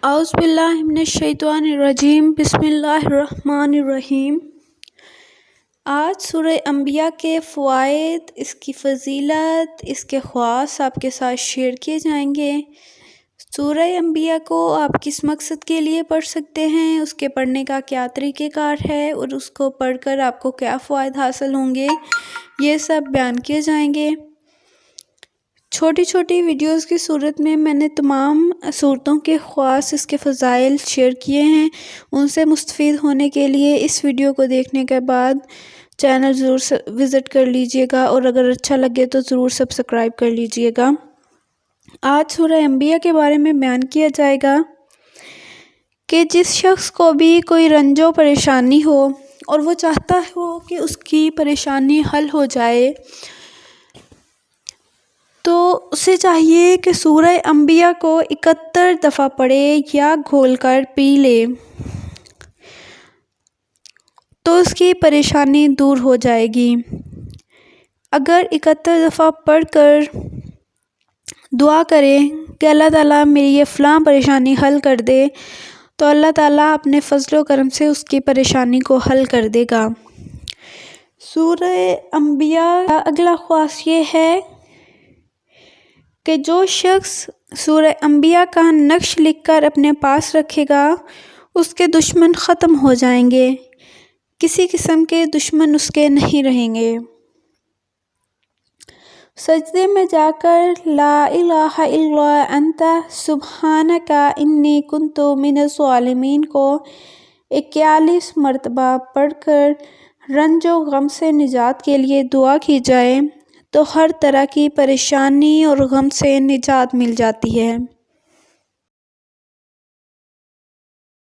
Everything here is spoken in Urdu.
اعوذ باللہ من الشیطان الرجیم بسم اللہ الرحمن الرحیم۔ آج سورہ انبیاء کے فوائد، اس کی فضیلت، اس کے خواص آپ کے ساتھ شیئر کیے جائیں گے۔ سورہ انبیاء کو آپ کس مقصد کے لیے پڑھ سکتے ہیں، اس کے پڑھنے کا کیا طریقہ کار ہے اور اس کو پڑھ کر آپ کو کیا فوائد حاصل ہوں گے، یہ سب بیان کیے جائیں گے۔ چھوٹی چھوٹی ویڈیوز کی صورت میں میں نے تمام صورتوں کے خواص، اس کے فضائل شیئر کیے ہیں۔ ان سے مستفید ہونے کے لیے اس ویڈیو کو دیکھنے کے بعد چینل ضرور وزٹ کر لیجئے گا، اور اگر اچھا لگے تو ضرور سبسکرائب کر لیجئے گا۔ آج سورہ انبیاء کے بارے میں بیان کیا جائے گا کہ جس شخص کو بھی کوئی رنج و پریشانی ہو اور وہ چاہتا ہو کہ اس کی پریشانی حل ہو جائے، تو اسے چاہیے کہ سورہ انبیاء کو 71 دفعہ پڑھے یا گھول کر پی لے، تو اس کی پریشانی دور ہو جائے گی۔ اگر 71 دفعہ پڑھ کر دعا کرے کہ اللہ تعالیٰ میری یہ فلاں پریشانی حل کر دے، تو اللہ تعالیٰ اپنے فضل و کرم سے اس کی پریشانی کو حل کر دے گا۔ سورہ انبیاء کا اگلا خواص یہ ہے کہ جو شخص سورہ انبیاء کا نقش لکھ کر اپنے پاس رکھے گا، اس کے دشمن ختم ہو جائیں گے، کسی قسم کے دشمن اس کے نہیں رہیں گے۔ سجدے میں جا کر لا الہ الا انت سبحانک انی کنت من الظالمین کو 41 مرتبہ پڑھ کر رنج و غم سے نجات کے لیے دعا کی جائے تو ہر طرح کی پریشانی اور غم سے نجات مل جاتی ہے۔